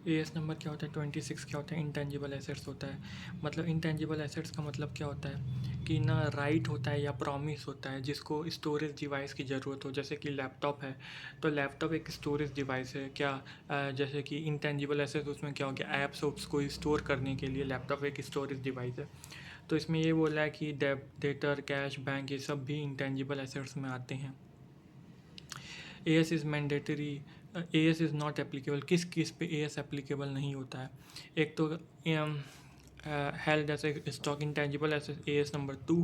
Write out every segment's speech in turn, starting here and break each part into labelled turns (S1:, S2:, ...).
S1: As number क्या होता है 26 क्या होता है इंटेंजिबल एसेट्स होता है। मतलब इंटेंजिबल एसेट्स का मतलब क्या होता है कि ना राइट होता है या प्रॉमिस होता है जिसको स्टोरेज डिवाइस की ज़रूरत हो। जैसे कि लैपटॉप है तो लैपटॉप एक स्टोरेज डिवाइस है क्या। जैसे कि इंटेंजिबल एसेट्स उसमें क्या हो गया ऐप्स उप्स को स्टोर करने के लिए लैपटॉप एक स्टोरेज डिवाइस है। तो इसमें ये बोला है कि डेटर कैश बैंक ये सब भी इंटेंजिबल एसेट्स में आते हैं। As is mandatory. As is not applicable. किस किस पे एएस एप्लीकेबल नहीं होता है। एक तो held as a stock intangible asset AS number 2।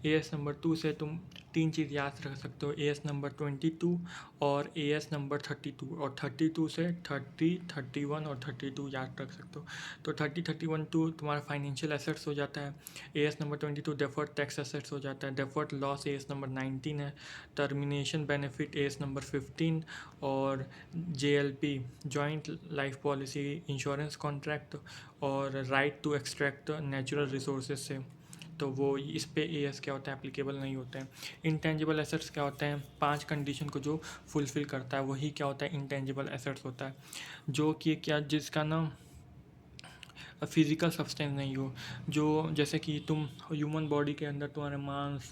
S1: AS number 2 से तुम तीन चीज़ याद रख सकते हो एएस नंबर 22 और एएस नंबर 32 और 32 से 30 31 और 32 याद रख सकते हो। तो 31 टू तुम्हारा फाइनेंशियल एसेट्स हो जाता है। As number 22 deferred tax assets हो जाता है। डेफर्ड लॉस एएस नंबर 19 है। टर्मिनेशन बेनिफिट एएस नंबर 15 और JLP joint life policy insurance contract और right to extract natural resources से तो वो इस पे एएस क्या होता है एप्लीकेबल नहीं होते हैं। इंटेंजिबल एसेट्स क्या होते हैं 5 कंडीशन को जो फुलफ़िल करता है वही क्या होता है इंटेंजिबल एसेट्स होता है। जो कि क्या जिसका ना फिजिकल सब्सटेंस नहीं हो। जो जैसे कि तुम ह्यूमन बॉडी के अंदर तुम्हारे मांस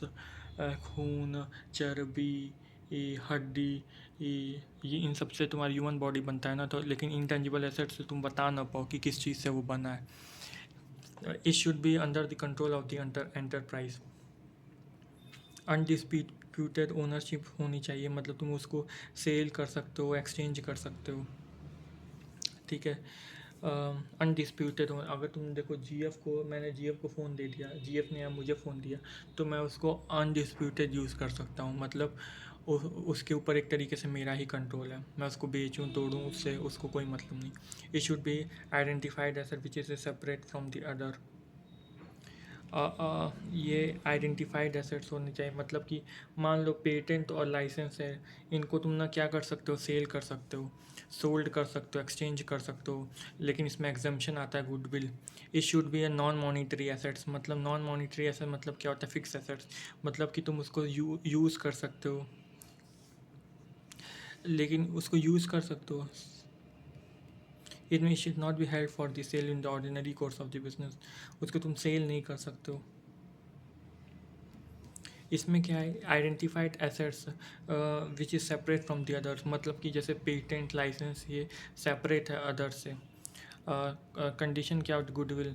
S1: खून चर्बी हड्डी ये इन सब से तुम्हारी ह्यूमन बॉडी बनता है ना। तो लेकिन इंटेंजिबल एसेट से तुम बता ना पाओ कि किस चीज़ से वो बना है। It should be under the control of the enterprise. Undisputed ownership होनी चाहिए मतलब तुम उसको सेल कर सकते हो एक्सचेंज कर सकते हो। ठीक है। अनडिस्प्यूटेड हो। अगर तुम देखो जीएफ को मैंने जीएफ को फ़ोन दे दिया जीएफ ने मुझे फ़ोन दिया तो मैं उसको अनडिस्प्यूटेड यूज़ कर सकता हूँ। मतलब उसके ऊपर एक तरीके से मेरा ही कंट्रोल है। मैं उसको बेचूँ तोड़ूँ उससे उसको कोई मतलब नहीं। It should be identified asset which is separate from the other. ये आइडेंटिफाइड एसेट्स होने चाहिए मतलब कि मान लो पेटेंट और लाइसेंस है इनको तुम ना क्या कर सकते हो सेल कर सकते हो सोल्ड कर सकते हो एक्सचेंज कर सकते हो। लेकिन इसमें एग्जम्पशन आता है goodwill. It should be a non monetary assets मतलब नॉन मॉनिटरी एसेट मतलब क्या होता है फिक्स एसेट्स मतलब कि तुम उसको यूज़ कर सकते हो लेकिन उसको यूज़ कर सकते हो। It should not be held for the sale in the ordinary course of the business. उसको तुम सेल नहीं कर सकते हो। इसमें क्या है identified assets which is separate from the others मतलब कि जैसे पेटेंट लाइसेंस ये सेपरेट है अदर्स से। कंडीशन क्या goodwill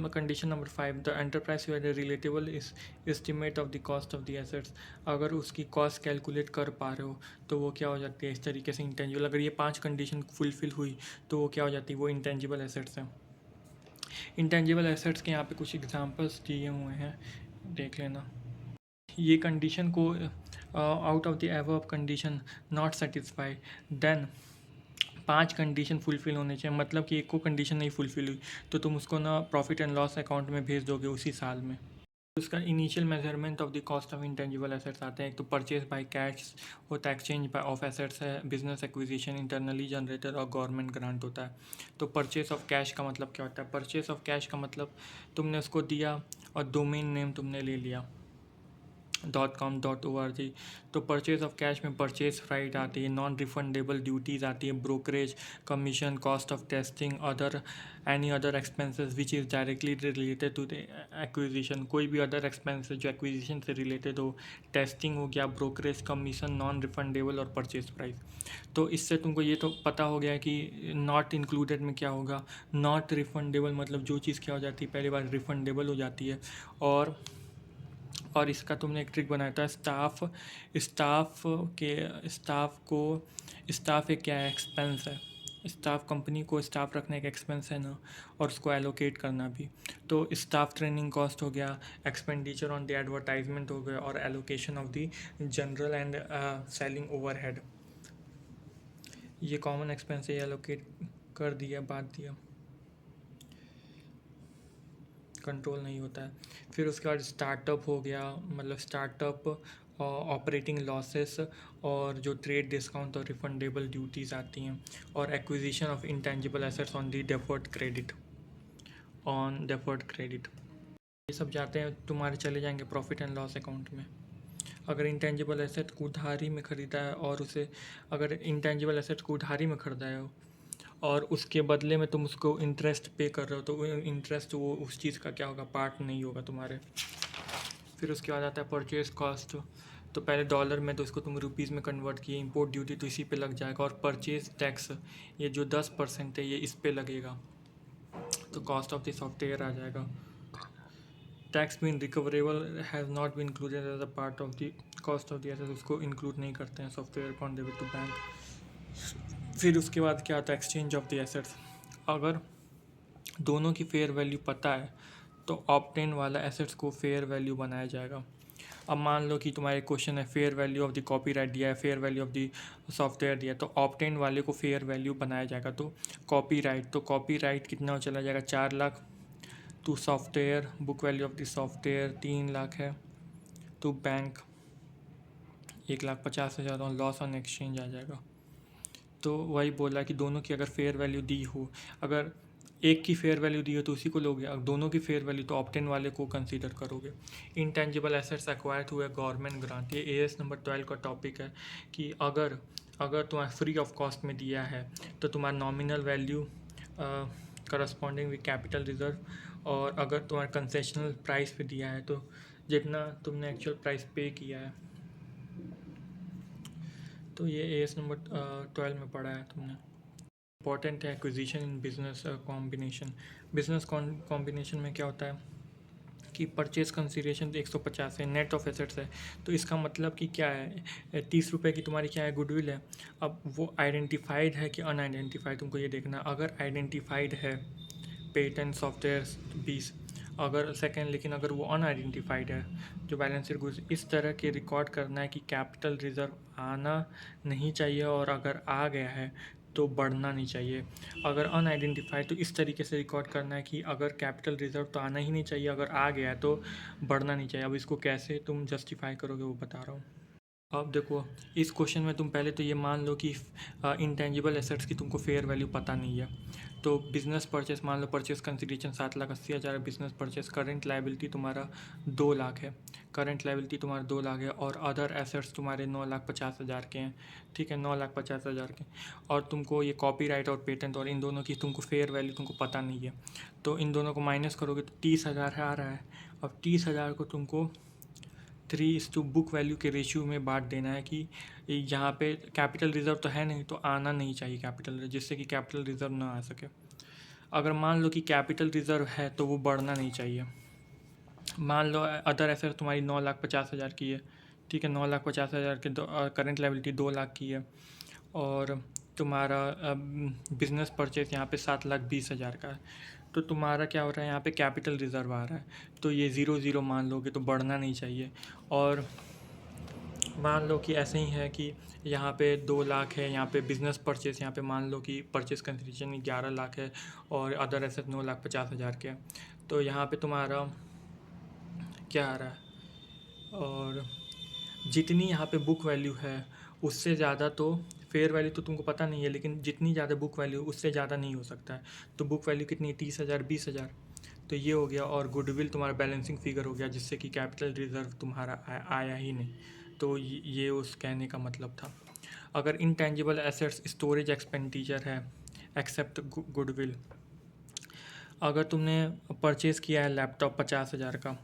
S1: condition number 5 the enterprise relatable is estimate of the cost of the assets. अगर उसकी कॉस्ट कैलकुलेट कर पा रहे हो तो वो क्या हो जाती है इस तरीके से इंटेंजिबल। अगर ये 5 कंडीशन फुलफिल हुई तो वो क्या हो जाती है वो इंटेंजिबल एसेट्स हैं। इंटेंजिबल एसेट्स के यहाँ पे कुछ एग्जांपल्स दिए हुए हैं देख लेना। ये कंडीशन को out of the above condition not satisfy then 5 condition fulfil होने चाहिए मतलब कि एक को कंडीशन नहीं फुलफिल हुई तो तुम उसको ना प्रॉफिट एंड लॉस अकाउंट में भेज दोगे उसी साल में। उसका initial measurement of the cost of intangible assets आते हैं। एक तो परचेज बाय कैश होता है एक्सचेंज बाय ऑफ एसेट्स है बिजनेस एक्विजिशन इंटरनली जनरेटर और गवर्नमेंट ग्रांट होता है। तो परचेज ऑफ कैश का मतलब क्या होता है परचेज ऑफ कैश का मतलब तुमने उसको दिया और डोमेन नेम तुमने ले लिया .com.org। तो परचेज ऑफ कैश में परचेज प्राइस आती है नॉन रिफंडेबल ड्यूटीज़ आती है brokerage commission cost of testing other any other expenses which is directly related to the acquisition. कोई भी अदर एक्सपेंसेस जो एक्विजिशन से रिलेटेड हो टेस्टिंग हो गया ब्रोकरेज कमीशन नॉन रिफंडेबल और परचेज प्राइस। तो इससे तुमको ये तो पता हो गया कि नॉट इंक्लूडेड में क्या होगा नॉट रिफंडेबल मतलब जो चीज़ क्या हो जाती है पहली बार रिफंडेबल हो जाती है। और इसका तुमने एक ट्रिक बनाया था स्टाफ एक क्या है एक्सपेंस है। स्टाफ कंपनी को स्टाफ रखने का एक्सपेंस है ना और उसको एलोकेट करना भी। तो स्टाफ ट्रेनिंग कॉस्ट हो गया एक्सपेंडिचर ऑन द एडवर्टाइजमेंट हो गया और allocation of the general and selling overhead. ये कॉमन एक्सपेंस है एलोकेट कर दिया बात दिया कंट्रोल नहीं होता है। फिर उसके बाद स्टार्टअप हो गया मतलब स्टार्टअप ऑपरेटिंग लॉसेस और जो ट्रेड डिस्काउंट और रिफंडेबल ड्यूटीज़ आती हैं और acquisition of intangible assets on the deferred credit ये सब जाते हैं तुम्हारे चले जाएंगे प्रॉफिट एंड लॉस अकाउंट में। अगर इंटेंजिबल एसेट को उधारी में ख़रीदा है और उसे अगर इंटेंजिबल एसेट को उधारी में ख़रीदा है और उसके बदले में तुम उसको इंटरेस्ट पे कर रहे हो, तो इंटरेस्ट वो उस चीज़ का क्या होगा, पार्ट नहीं होगा तुम्हारे। फिर उसके बाद आता है परचेज कॉस्ट। तो पहले डॉलर में, तो इसको तुम रुपीज़ में कन्वर्ट किए, इंपोर्ट ड्यूटी तो इसी पे लग जाएगा, और परचेज टैक्स ये जो 10% है ये इस पे लगेगा, तो कॉस्ट ऑफ द सॉफ्टवेयर आ जाएगा। Tax been recoverable has not been included as a part of the cost of the asset, उसको इंक्लूड नहीं करते हैं software on debit to bank. फिर उसके बाद क्या आता है, एक्सचेंज ऑफ द एसेट्स। अगर दोनों की फेयर वैल्यू पता है तो ऑप्टेन वाला एसेट्स को फेयर वैल्यू बनाया जाएगा। अब मान लो कि तुम्हारे क्वेश्चन है fair value of the copyright दिया है, fair value of the software दिया है, तो ऑप्टेन वाले को फेयर वैल्यू बनाया जाएगा। तो कॉपीराइट कितना चला जाएगा, 4 लाख। तो software book value of the software 3 lakh है। तो बैंक 1,50,000 और लॉस ऑन एक्सचेंज आ जाएगा। तो वही बोला कि दोनों की अगर फेयर वैल्यू दी हो, अगर एक की फेयर वैल्यू दी हो तो उसी को लोगे, अगर दोनों की फेयर वैल्यू तो ऑप्टेन वाले को कंसीडर करोगे। Intangible assets acquire through a government grant, ये एएस नंबर 12 का टॉपिक है कि अगर अगर तुम्हारा फ्री ऑफ कॉस्ट में दिया है तो तुम्हारा nominal value corresponding with capital reserve, और अगर तुम्हारा कंसेशनल प्राइस पे दिया है तो जितना तुमने एक्चुअल प्राइस पे किया है। तो ये एएस नंबर 12 में पढ़ा है तुमने। इंपॉर्टेंट है acquisition in business combination. Business combination में क्या होता है कि परचेज कंसिडरेशन 150 है, नेट ऑफ एसेट्स है, तो इसका मतलब कि क्या है, 30 रुपये की तुम्हारी क्या है, गुडविल है। अब वो आइडेंटिफाइड है कि अनआइडेंटिफाइड, तुमको ये देखना। अगर आइडेंटिफाइड है पेटेंट सॉफ्टवेयर 20, अगर सेकेंड, लेकिन अगर वो अनआइडेंटिफाइड है जो बैलेंस शीट गुड्स, इस तरह के रिकॉर्ड करना है कि कैपिटल रिजर्व आना नहीं चाहिए, और अगर आ गया है तो बढ़ना नहीं चाहिए। अगर अनआइडेंटिफाइड तो इस तरीके से रिकॉर्ड करना है कि अगर कैपिटल रिजर्व तो आना ही नहीं चाहिए, अगर आ गया है तो बढ़ना नहीं चाहिए। अब इसको कैसे तुम जस्टिफाई करोगे वो बता रहा हूँ। अब देखो, इस क्वेश्चन में तुम पहले तो ये मान लो कि इंटेंजिबल एसेट्स की तुमको फेयर वैल्यू पता नहीं है। तो बिजनेस परचेस, मान लो परचेस कंसिडरेशन 7,80,000 है, बिजनेस परचेस, करंट लाइबिलिटी तुम्हारा 2 लाख है, करंट लाइबिलिटी तुम्हारा 2 लाख है, और अदर एसेट्स तुम्हारे 9,50,000 के हैं। ठीक है, 9,50,000 के, और तुमको ये कॉपीराइट और पेटेंट और इन दोनों की तुमको फेयर वैल्यू तुमको पता नहीं है। तो इन दोनों को माइनस करोगे तो 30,000 आ रहा है। अब 30,000 को तुमको 3 बुक वैल्यू के रेशियो में बांट देना है कि यहाँ पे कैपिटल रिजर्व तो है नहीं, तो आना नहीं चाहिए कैपिटल, जिससे कि कैपिटल रिजर्व ना आ सके। अगर मान लो कि कैपिटल रिजर्व है तो वो बढ़ना नहीं चाहिए। मान लो अदर एसेट तुम्हारी 9,50,000 की है, ठीक है, 9,50,000 के करंट लाइबिलिटी 2 लाख की है, और तुम्हारा बिजनेस परचेज यहाँ पे 7,20,000 का है, तो तुम्हारा क्या हो रहा है, यहाँ पे कैपिटल रिजर्व आ रहा है, तो ये 0 0 मान लोगे तो बढ़ना नहीं चाहिए। और मान लो कि ऐसे ही है कि यहाँ पे 2 लाख है, यहाँ पे बिजनेस परचेस, यहाँ पे मान लो कि परचेस कंसिडरेशन 11 लाख है, और अदर एसेट 9,50,000 के हैं, तो यहाँ पे तुम्हारा क्या आ रहा है, और जितनी यहाँ पे बुक वैल्यू है उससे ज़्यादा, तो फेयर वैल्यू तो तुमको पता नहीं है, लेकिन जितनी ज़्यादा बुक वैल्यू उससे ज़्यादा नहीं हो सकता है। तो बुक वैल्यू कितनी है, 30,000, 20,000, तो ये हो गया। और गुडविल तुम्हारा बैलेंसिंग फिगर हो गया, जिससे कि कैपिटल रिजर्व तुम्हारा आया ही नहीं। तो ये उस कहने का मतलब था। अगर इंटेंजिबल एसेट्स स्टोरेज एक्सपेंडिचर है एक्सेप्ट गुडविल, अगर तुमने परचेज़ किया है लैपटॉप 50,000 का,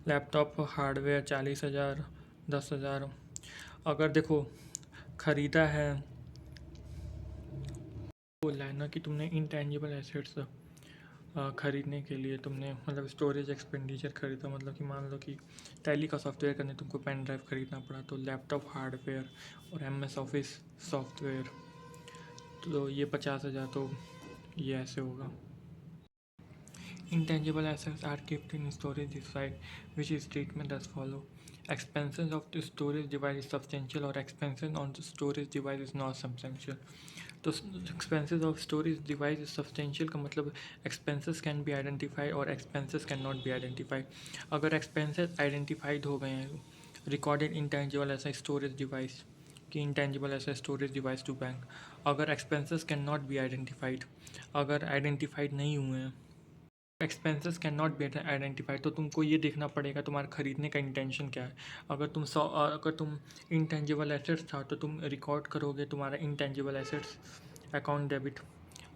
S1: लैपटॉप हार्डवेयर 40,000, 10,000, अगर देखो ख़रीदा है, बोला है ना कि तुमने इंटेंजिबल एसेट्स ख़रीदने के लिए तुमने मतलब स्टोरेज एक्सपेंडिचर ख़रीदा, मतलब कि मान लो कि टैली का सॉफ्टवेयर करने तुमको पेन ड्राइव ख़रीदना पड़ा, तो लैपटॉप हार्डवेयर और MS ऑफिस सॉफ्टवेयर, तो ये 50,000, तो ये ऐसे होगा। Intangible assets are kept in storage device, which is treatment as follow. Expenses of the storage device is substantial, or expenses on the storage device is not substantial. तो expenses of storage device is substantial का मतलब expenses can be identified और expenses cannot be identified. अगर expenses identified हो गए हैं, recorded intangible as a storage device कि intangible as a storage device to bank. अगर expenses cannot be identified, अगर identified नहीं हुए हैं, expenses can not be identified, तो तुमको ये देखना पड़ेगा तुम्हारा ख़रीदने का इंटेंशन क्या है। अगर तुम इंटेंजिबल एसेट्स था तो तुम रिकॉर्ड करोगे तुम्हारा इंटेंजिबल एसेट्स अकाउंट डेबिट,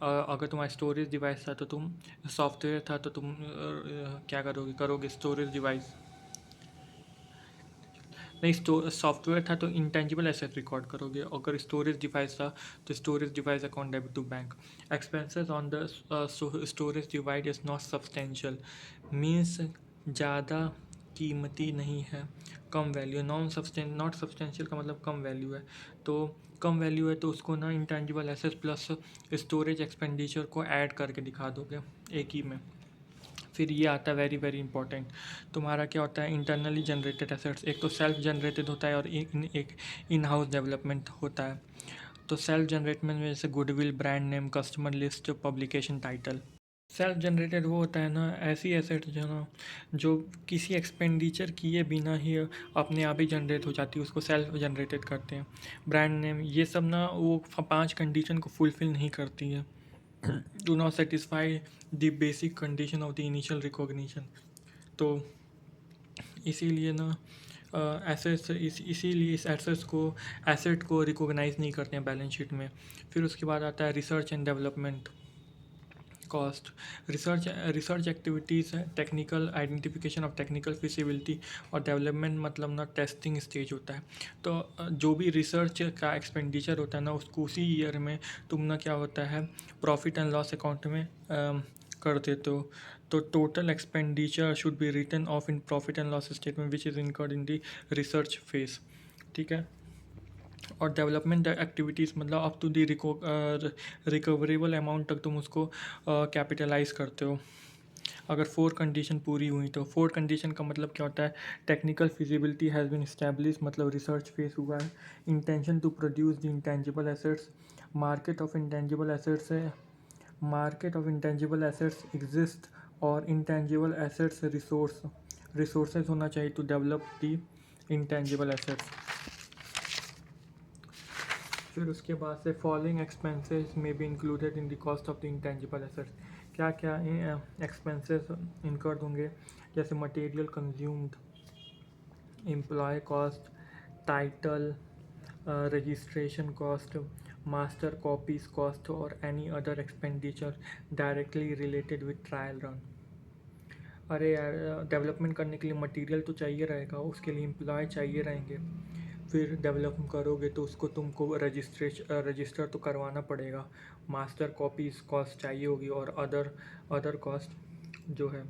S1: अगर तुम्हारा स्टोरेज डिवाइस था तो तुम सॉफ्टवेयर था तो तुम क्या करोगे स्टोरेज डिवाइस नहीं, सॉफ्टवेयर था तो इंटेंजिबल एसेट रिकॉर्ड करोगे, अगर स्टोरेज डिवाइस था तो storage device account debit to bank. Expenses on the storage device is not substantial, means ज़्यादा कीमती नहीं है, कम वैल्यू है। नॉट सब्सटेंशियल का मतलब कम वैल्यू है, तो कम वैल्यू है तो उसको ना intangible asset plus storage expenditure को ऐड करके दिखा दोगे एक ही में। फिर ये आता है वेरी वेरी इंपॉर्टेंट, तुम्हारा क्या होता है इंटरनली जनरेटेड एसेट्स। एक तो सेल्फ जनरेटेड होता है और एक इन हाउस डेवलपमेंट होता है। तो सेल्फ जनरेटमेंट में जैसे goodwill, brand name, customer list, publication title. Self generated वो होता है ना, ऐसी एसेट जो ना जो किसी एक्सपेंडिचर किए बिना ही अपने आप ही जनरेट हो जाती है, उसको सेल्फ जनरेटेड करते हैं। ब्रांड नेम ये सब ना वो 5 कंडीशन को फुलफ़िल नहीं करती है, do not satisfy the basic condition of the initial recognition. तो इसीलिए ना एसेट्स इसीलिए इस एसेट को रिकॉग्नाइज नहीं करते हैं बैलेंस शीट में। फिर उसके बाद आता है research and development cost. Research activities है, technical identification of technical feasibility, और डेवलपमेंट मतलब ना टेस्टिंग स्टेज होता है। तो जो भी रिसर्च का एक्सपेंडिचर होता है ना उसको उसी ईयर में तुम ना क्या होता है प्रॉफिट एंड लॉस अकाउंट में कर देते हो। तो total expenditure should be written off in profit and loss statement which is incurred in the research phase. ठीक है। और डेवलपमेंट एक्टिविटीज़ मतलब up to the recoverable amount तक तुम उसको कैपिटलाइज करते हो, अगर 4 कंडीशन पूरी हुई तो। 4 कंडीशन का मतलब क्या होता है, technical feasibility has been establish मतलब रिसर्च फेस हुआ है, intention to produce the intangible assets, market of intangible assets है, market of intangible assets exist, और इंटेंजिबल एसेट्स रिसोर्सेज होना चाहिए to develop the intangible assets. फिर उसके बाद से फॉलोइंग एक्सपेंसेस में be included in the cost of the intangible assets. क्या क्या एक्सपेंसेस इनकर्ड होंगे, जैसे material consumed, employ cost, title, registration cost, master copies cost, और any other expenditure directly related with trial run. अरे यार, development करने के लिए मटेरियल तो चाहिए रहेगा, उसके लिए एम्प्लॉय चाहिए रहेंगे, फिर डेवलप करोगे तो उसको तुमको रजिस्टर तो करवाना पड़ेगा, मास्टर कॉपीज कॉस्ट चाहिए होगी, और अदर कॉस्ट जो है।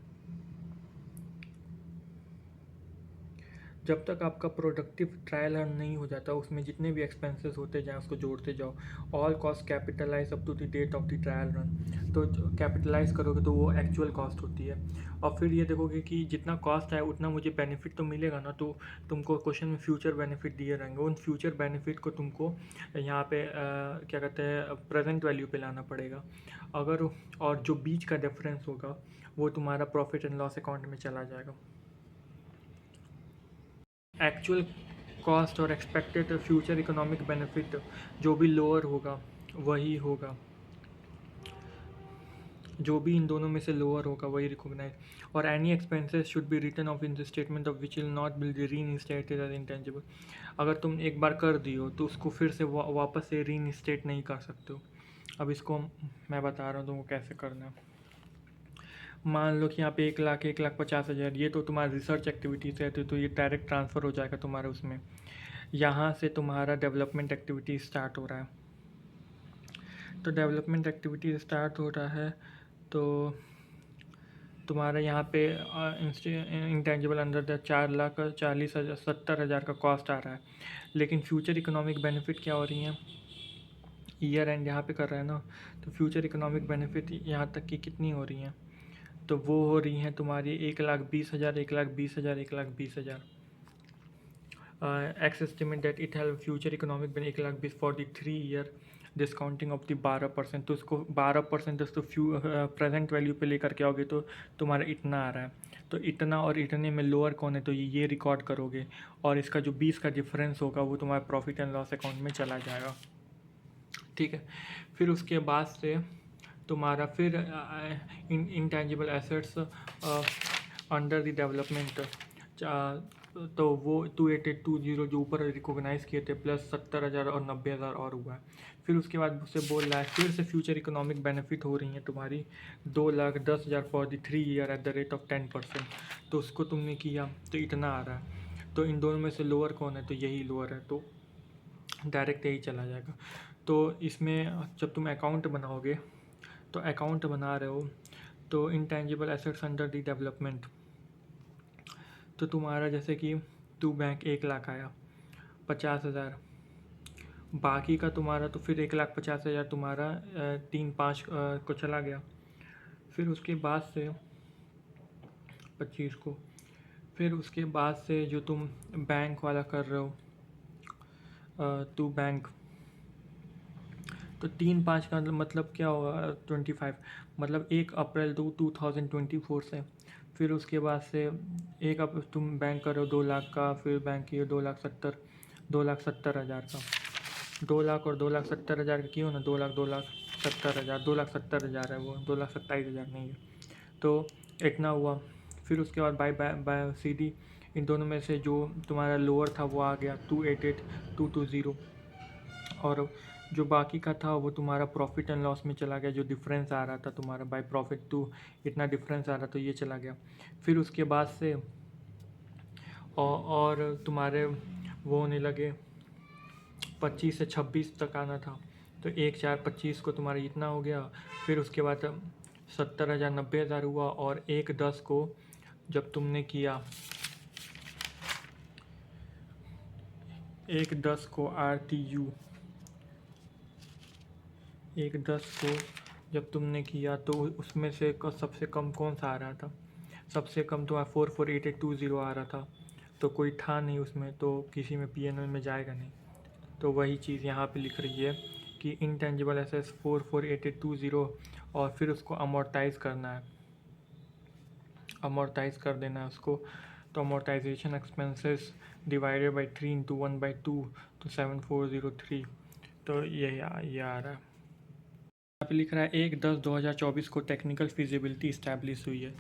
S1: जब तक आपका प्रोडक्टिव ट्रायल रन नहीं हो जाता उसमें जितने भी एक्सपेंसेस होते जाएँ उसको जोड़ते जाओ। All cost capitalise up to the date of the trial run, तो कैपिटलाइज करोगे तो वो एक्चुअल कॉस्ट होती है। और फिर ये देखोगे कि जितना कॉस्ट है उतना मुझे बेनिफिट तो मिलेगा ना, तो तुमको क्वेश्चन में फ्यूचर बेनिफिट दिए रहेंगे, उन फ्यूचर बेनिफिट को तुमको यहाँ पे क्या कहते हैं प्रेजेंट वैल्यू पे लाना पड़ेगा। अगर और जो बीच का डिफरेंस होगा वो तुम्हारा प्रॉफिट एंड लॉस अकाउंट में चला जाएगा। एक्चुअल कॉस्ट और एक्सपेक्टेड फ्यूचर इकोनॉमिक बेनिफिट जो भी लोअर होगा वही होगा, जो भी इन दोनों में से लोअर होगा वही रिकॉग्नाइज। और any expenses should be written off in the statement of which will not be reinstated as intangible. अगर तुम एक बार कर दियो तो उसको फिर से वापस से रीइंस्टेट नहीं कर सकते हो। अब इसको मैं बता रहा हूँ तुमको कैसे करना है। मान लो कि यहाँ पे 1,50,000 ये तो तुम्हारा रिसर्च एक्टिविटीज़ है, तो ये डायरेक्ट ट्रांसफ़र हो जाएगा तुम्हारे उसमें। यहाँ से तुम्हारा डेवलपमेंट एक्टिविटी स्टार्ट हो रहा है, तो डेवलपमेंट एक्टिविटी स्टार्ट हो रहा है तो तुम्हारा यहाँ पे इंटेंजिबल अंडर 4,40,70,000 का कॉस्ट आ रहा है, लेकिन फ्यूचर इकोनॉमिक बेनिफिट क्या हो रही हैं, ईयर एंड यहाँ पे कर रहा है ना, तो फ्यूचर इकोनॉमिक बेनिफिट यहाँ तक की कितनी हो रही हैं, तो वो हो रही हैं तुम्हारी 1,20,000, 1,20,000, 1,20,000। X estimate that it have future economic benefit 1,20,000 for the 3 year discounting of the 12%, तो उसको 12% दोस्तों प्रेजेंट वैल्यू पे लेकर के आओगे तो तुम्हारा इतना आ रहा है, तो इतना और इतने में लोअर कौन है, तो ये रिकॉर्ड करोगे, और इसका जो 20 का डिफरेंस होगा वो तुम्हारा प्रॉफिट एंड लॉस अकाउंट में चला जाएगा। ठीक है। फिर उसके बाद से तुम्हारा फिर intangible assets under the development तो वो 2820 जो ऊपर रिकॉग्नाइज़ किए थे प्लस 70,000 और 90,000 और हुआ है। फिर उसके बाद उससे बोल रहा है फिर से फ्यूचर इकोनॉमिक बेनिफिट हो रही हैं तुम्हारी 2,10,000 for the 3 year at the rate of 10%। तो उसको तुमने किया तो इतना आ रहा है। तो इन दोनों में से लोअर कौन है, तो यही लोअर है, तो डायरेक्ट यही चला जाएगा। तो इसमें जब तुम अकाउंट बनाओगे तो अकाउंट बना रहे हो तो intangible assets under the development, तो तुम्हारा जैसे कि टू बैंक 1 लाख आया 50,000, बाकी का तुम्हारा तो फिर 1,50,000 तुम्हारा 3-5 को चला गया। फिर उसके बाद से 25 को, फिर उसके बाद से जो तुम बैंक वाला कर रहे हो टू बैंक, तो 3-5 का मतलब क्या होगा 25, मतलब 1 अप्रैल 2024 से। फिर उसके बाद से अब तुम बैंक करो 2 लाख का, फिर बैंक किए 2,70,000 का, 2 लाख और 2,70,000 का क्यों ना 2 लाख 2,70,000 2,70,000 है, वो 2,27,000 नहीं है, तो इतना हुआ। फिर उसके बाद बाय बाय बाय सीधी इन दोनों में से जो तुम्हारा लोअर था वो आ गया 288,220, और जो बाकी का था वो तुम्हारा प्रॉफिट एंड लॉस में चला गया, जो डिफरेंस आ रहा था तुम्हारा बाय प्रॉफिट टू इतना डिफरेंस आ रहा तो ये चला गया। फिर उसके बाद से और तुम्हारे वो होने लगे 25 से 26 तक आना था, तो 1/4/25 को तुम्हारा इतना हो गया। फिर उसके बाद 70,000 90,000 हुआ, और 1/10 को जब तुमने किया 1/10 को RTU 1/10 को जब तुमने किया तो उसमें से सबसे कम कौन सा आ रहा था, सबसे कम तो 448820 आ रहा था, तो कोई था नहीं उसमें, तो किसी में PNL में जाएगा नहीं। तो वही चीज़ यहाँ पे लिख रही है कि इंटेंजिबल एसेट्स 448820, और फिर उसको अमोर्टाइज़ करना है, अमोर्टाइज़ कर देना है उसको। तो amortisation expenses divided by 3 into 1/2 तो 7403, तो ये आ रहा है। यहाँ पे लिख रहा है 1/10/2024 को टेक्निकल फिजिबिलिटी इस्टेब्लिश हुई है,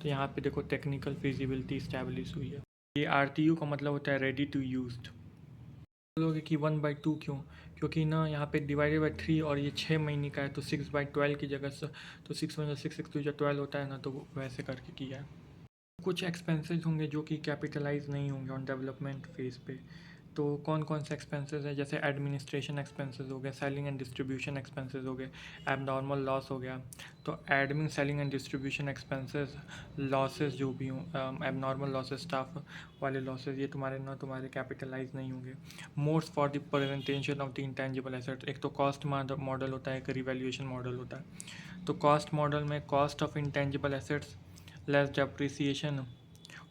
S1: तो यहाँ पे देखो टेक्निकल फिजिबिलिटी इस्टेब्लिश हुई है। ये RTU का मतलब होता है रेडी टू यूज्ड। बोलोगे कि 1/2 क्यों, क्योंकि ना यहाँ पे डिवाइडेड बाई 3 और ये 6 महीने का है, तो 6/12 की जगह से तो 6 होता है ना, तो वैसे करके किया है। कुछ एक्सपेंसेस होंगे जो कि कैपिटलाइज नहीं होंगे ऑन डेवलपमेंट फेज़ पे, तो कौन कौन से एक्सपेंसेस हैं, जैसे एडमिनिस्ट्रेशन एक्सपेंसेस हो गए, सेलिंग एंड डिस्ट्रीब्यूशन एक्सपेंसेस हो गए, एबनॉर्मल लॉस हो गया, तो admin selling and distribution expenses losses जो भी हों, एबनॉर्मल लॉसेस स्टाफ वाले लॉसेस, ये तुम्हारे कैपिटलाइज नहीं होंगे। Modes for the presentation of the intangible assets, एक तो कॉस्ट मॉडल होता है, एक रिवैल्यूएशन मॉडल होता है। तो कॉस्ट मॉडल में cost of intangible assets less depreciation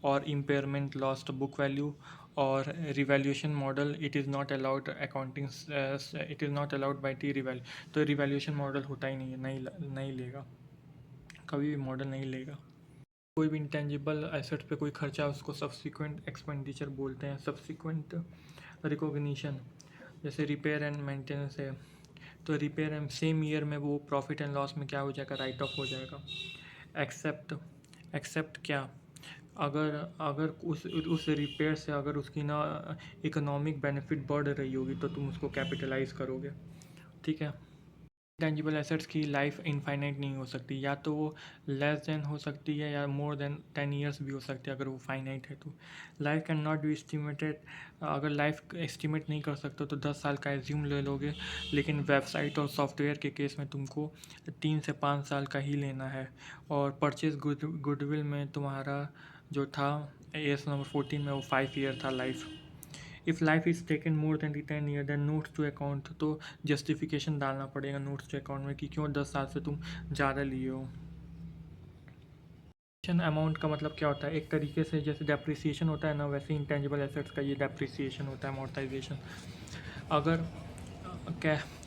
S1: और इम्पेयरमेंट लॉस्ट बुक वैल्यू, और revaluation model it is not allowed accounting, it is not allowed by T revalue, तो रिवैल्यूएशन मॉडल होता ही नहीं है, नहीं लेगा, कभी भी मॉडल नहीं लेगा। कोई भी इंटेंजिबल एसेट्स पे कोई खर्चा उसको सब्सिक्वेंट एक्सपेंडिचर बोलते हैं, सब्सिक्वेंट रिकॉग्निशन। जैसे रिपेयर एंड मेंटेनेंस है, तो रिपेयर एंड सेम ईयर में वो प्रॉफिट एंड लॉस में क्या हो जाएगा, राइट ऑफ हो जाएगा। एक्सेप्ट क्या, अगर अगर उस रिपेयर से अगर उसकी ना इकोनॉमिक बेनिफिट बढ़ रही होगी तो तुम उसको कैपिटलाइज करोगे, ठीक है। इंटेंजिबल एसेट्स की लाइफ इनफाइनाइट नहीं हो सकती, या तो वो लेस देन हो सकती है या मोर देन 10 ईयर्स भी हो सकती है। अगर वो फाइनाइट है तो life can not be estimated, अगर लाइफ एस्टिमेट नहीं कर सकते तो 10 साल का एज्यूम ले लोगे, लेकिन वेबसाइट और सॉफ्टवेयर के केस में तुमको 3 से 5 साल का ही लेना है। और परचेज गुडविल में तुम्हारा जो था एस नंबर 14 में वो 5 ईयर था life. If life is taken more than 10 year then notes to account, तो जस्टिफिकेशन डालना पड़ेगा नोट्स टू अकाउंट में कि क्यों 10 साल से तुम ज़्यादा लिए हो। अमाउंट का मतलब क्या होता है, एक तरीके से जैसे डेप्रिसिएशन होता है ना, वैसे इंटेंजिबल एसेट्स का ये डेप्रिसिएशन होता है, अमोर्टाइजेशन। अगर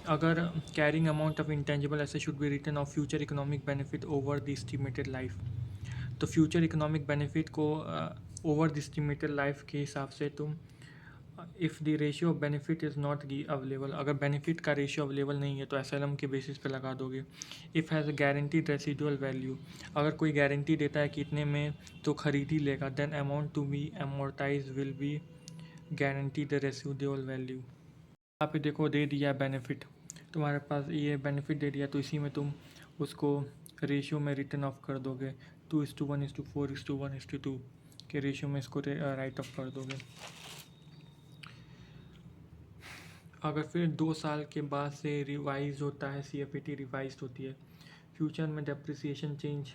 S1: अगर carrying amount of intangible asset should be written off future economic benefit over the estimated life, तो फ्यूचर इकोनॉमिक बेनिफिट को ओवर द एस्टिमेटेड लाइफ के हिसाब से तुम if the ratio of benefit is not available, अगर benefit का ratio available नहीं है तो एसएलएम के बेसिस पे लगा दोगे। If has guaranteed residual value, अगर कोई गारंटी देता है कि इतने में तो खरीद ही लेगा, then amount to be amortized will be guaranteed residual value. यहाँ पे देखो दे दिया है बेनिफिट, तुम्हारे पास ये बेनिफिट दे दिया तो इसी में तुम उसको रेशियो में रिटर्न ऑफ कर दोगे, 2:1:4:1:2 के रेशियो में इसको राइट ऑफ कर दोगे। अगर फिर 2 साल के बाद से रिवाइज होता है, CFAT रिवाइज होती है, फ्यूचर में डेप्रिसिएशन चेंज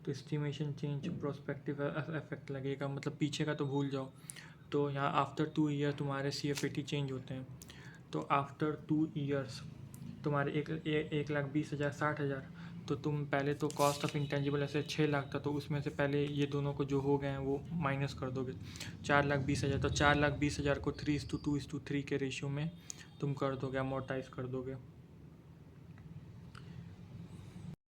S1: तो एस्टिमेशन चेंज प्रोस्पेक्टिव इफेक्ट लगेगा, मतलब पीछे का तो भूल जाओ। तो यहाँ आफ्टर 2 ईयर तुम्हारे CFAT चेंज होते हैं, तो आफ्टर 2 ईयर्स तुम्हारे 1,20,000 60,000, तो तुम पहले तो कॉस्ट ऑफ इंटेंजिबल ऐसे 6 लाख था, तो उसमें से पहले ये दोनों को जो हो गए हैं वो माइनस कर दोगे, 4,20,000, तो 4,20,000 को 3:2:3 के रेशियो में तुम कर दोगे, अमोर्टाइज कर दोगे।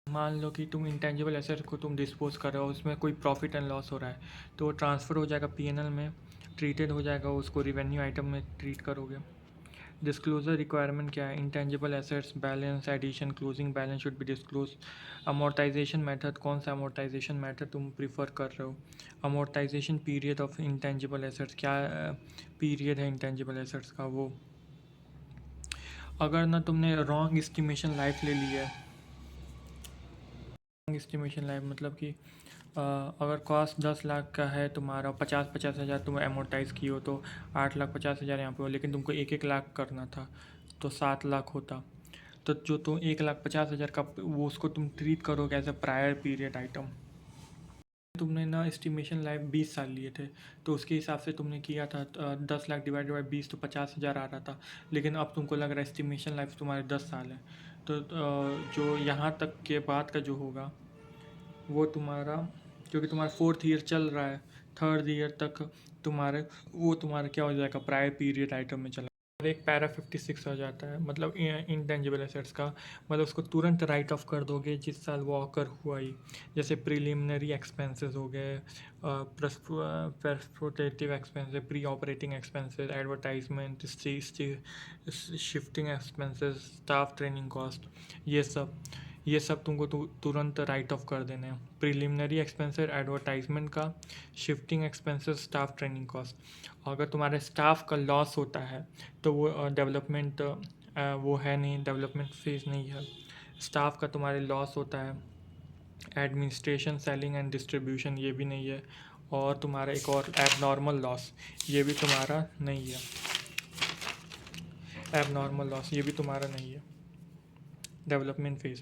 S1: मान लो कि तुम इंटेंजिबल एसेट को तुम डिस्पोज कर रहे हो, उसमें कोई प्रॉफिट एंड लॉस हो रहा है, तो वो ट्रांसफ़र हो जाएगा PNL में, ट्रीटेड हो जाएगा, उसको रिवेन्यू आइटम में ट्रीट करोगे। डिस्क्लोजर रिक्वायरमेंट क्या है? Intangible assets balance addition closing balance should be disclose. Amortization method, कौन सा अमोर्टाइजेशन मेथड तुम प्रीफर कर रहे हो? Amortization period of intangible assets, क्या पीरियड है इंटेंजिबल एसेट्स का वो। अगर ना तुमने रॉन्ग एस्टिमेशन लाइफ ले ली है, एस्टिमेशन लाइफ मतलब कि अगर कॉस्ट 10 लाख का है तुम्हारा, 50,000 तुम एमोर्टाइज़ किए हो, तो 8,50,000 यहाँ पे हो, लेकिन तुमको 1,00,000 करना था तो 7 लाख होता। तो जो तुम 1,50,000 का वो उसको तुम ट्रीट करोगे as a prior period item. तुमने ना एस्टिमेशन लाइफ 20 साल लिए थे, तो उसके हिसाब से तुमने किया था 10 लाख डिवाइडेड बाई 20 तो 50,000 आ रहा था, लेकिन अब तुमको लग रहा है एस्टिमेशन लाइफ तुम्हारे 10 साल है, तो जो यहाँ तक के बाद का जो होगा वो तुम्हारा, क्योंकि तुम्हारा 4th ईयर चल रहा है, 3rd ईयर तक तुम्हारे वो तुम्हारा क्या हो जाएगा, प्रायर पीरियड आइटम में चला। और एक पैरा 56 हो जाता है, मतलब इंटेंजिबल एसेट्स का, मतलब उसको तुरंत राइट ऑफ कर दोगे जिस साल वो ऑकर हुआ ही। जैसे प्रिलिमिनरी एक्सपेंसेस हो गए, prospective expenses, pre operating expenses, advertisement, shifting expenses, staff training cost, ये सब तुमको तुरंत राइट ऑफ कर देने हैं। प्रिलिमिनरी एक्सपेंसेस एडवर्टाइजमेंट का, shifting expenses, staff training cost. अगर तुम्हारे स्टाफ का लॉस होता है तो वो डेवलपमेंट वो है नहीं, डेवलपमेंट फेज नहीं है। स्टाफ का तुम्हारे लॉस होता है, एडमिनिस्ट्रेशन, सेलिंग एंड डिस्ट्रीब्यूशन ये भी नहीं है, और तुम्हारा एक और एबनॉर्मल लॉस ये भी तुम्हारा नहीं है, एबनॉर्मल लॉस ये भी तुम्हारा नहीं है डेवलपमेंट फेज।